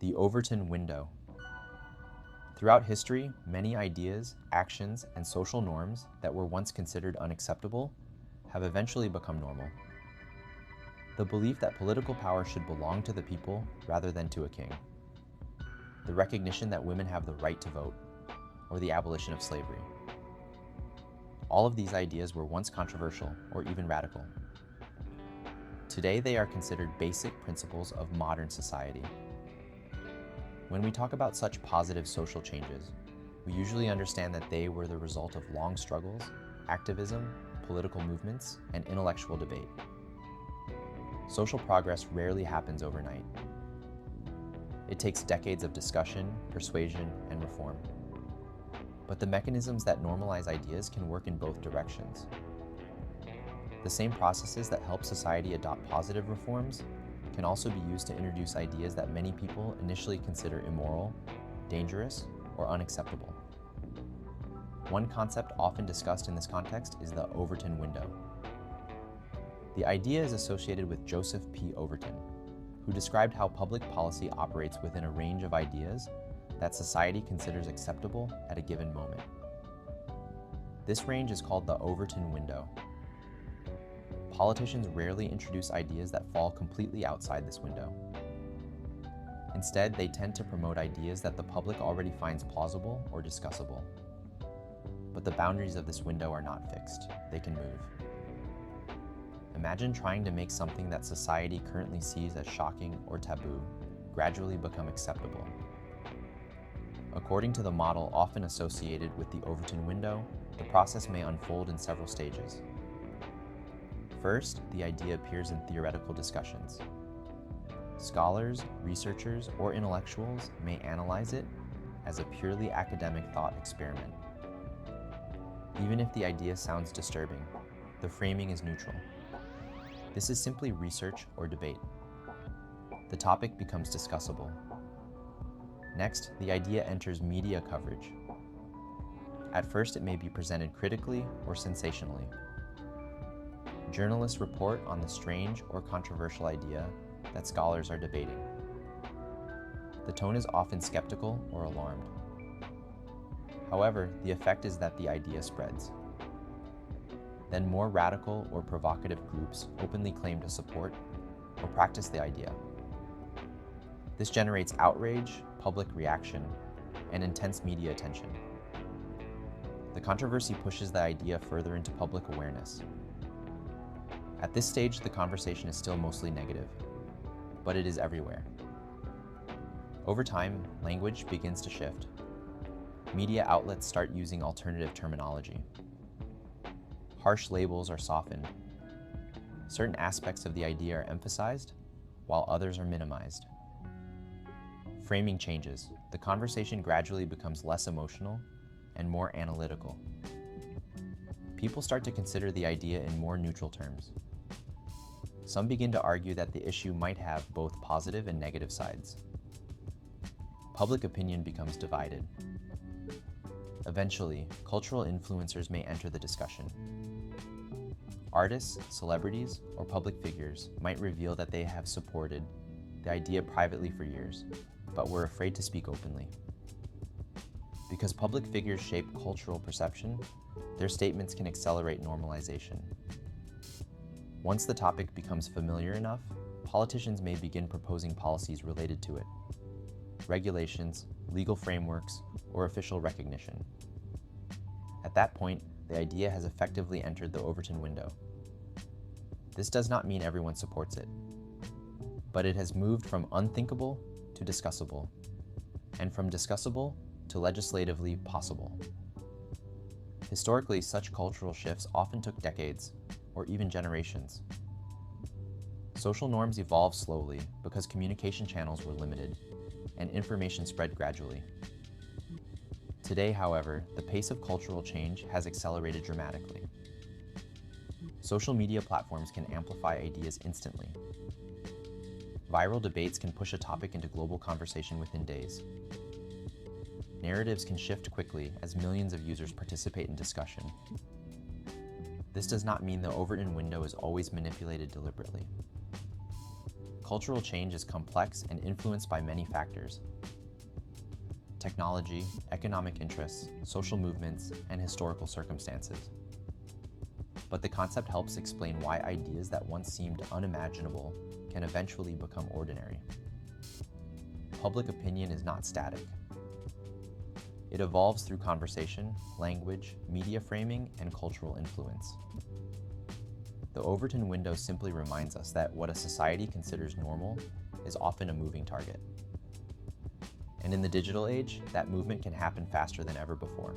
The Overton Window. Throughout history, many ideas, actions, and social norms that were once considered unacceptable have eventually become normal. The belief that political power should belong to the people rather than to a king. The recognition that women have the right to vote, or the abolition of slavery. All of these ideas were once controversial or even radical. Today, they are considered basic principles of modern society. When we talk about such positive social changes, we usually understand that they were the result of long struggles, activism, political movements, and intellectual debate. Social progress rarely happens overnight. It takes decades of discussion, persuasion, and reform. But the mechanisms that normalize ideas can work in both directions. The same processes that help society adopt positive reforms can also be used to introduce ideas that many people initially consider immoral, dangerous, or unacceptable. One concept often discussed in this context is the Overton Window. The idea is associated with Joseph P. Overton, who described how public policy operates within a range of ideas that society considers acceptable at a given moment. This range is called the Overton Window. Politicians rarely introduce ideas that fall completely outside this window. Instead, they tend to promote ideas that the public already finds plausible or discussable. But the boundaries of this window are not fixed. They can move. Imagine trying to make something that society currently sees as shocking or taboo gradually become acceptable. According to the model often associated with the Overton Window, the process may unfold in several stages. First, the idea appears in theoretical discussions. Scholars, researchers, or intellectuals may analyze it as a purely academic thought experiment. Even if the idea sounds disturbing, the framing is neutral. This is simply research or debate. The topic becomes discussable. Next, the idea enters media coverage. At first, it may be presented critically or sensationally. Journalists report on the strange or controversial idea that scholars are debating. The tone is often skeptical or alarmed. However, the effect is that the idea spreads. Then more radical or provocative groups openly claim to support or practice the idea. This generates outrage, public reaction, and intense media attention. The controversy pushes the idea further into public awareness. At this stage, the conversation is still mostly negative, but it is everywhere. Over time, language begins to shift. Media outlets start using alternative terminology. Harsh labels are softened. Certain aspects of the idea are emphasized, while others are minimized. Framing changes. The conversation gradually becomes less emotional and more analytical. People start to consider the idea in more neutral terms. Some begin to argue that the issue might have both positive and negative sides. Public opinion becomes divided. Eventually, cultural influencers may enter the discussion. Artists, celebrities, or public figures might reveal that they have supported the idea privately for years, but were afraid to speak openly. Because public figures shape cultural perception, their statements can accelerate normalization. Once the topic becomes familiar enough, politicians may begin proposing policies related to it. Regulations, legal frameworks, or official recognition. At that point, the idea has effectively entered the Overton window. This does not mean everyone supports it, but it has moved from unthinkable to discussable, and from discussable to legislatively possible. Historically, such cultural shifts often took decades, or even generations. Social norms evolved slowly because communication channels were limited, and information spread gradually. Today, however, the pace of cultural change has accelerated dramatically. Social media platforms can amplify ideas instantly. Viral debates can push a topic into global conversation within days. Narratives can shift quickly as millions of users participate in discussion. This does not mean the Overton window is always manipulated deliberately. cultural change is complex and influenced by many factors: technology, economic interests, social movements, and historical circumstances. But the concept helps explain why ideas that once seemed unimaginable can eventually become ordinary. Public opinion is not static. It evolves through conversation, language, media framing, and cultural influence. The Overton Window simply reminds us that what a society considers normal is often a moving target. And in the digital age, that movement can happen faster than ever before.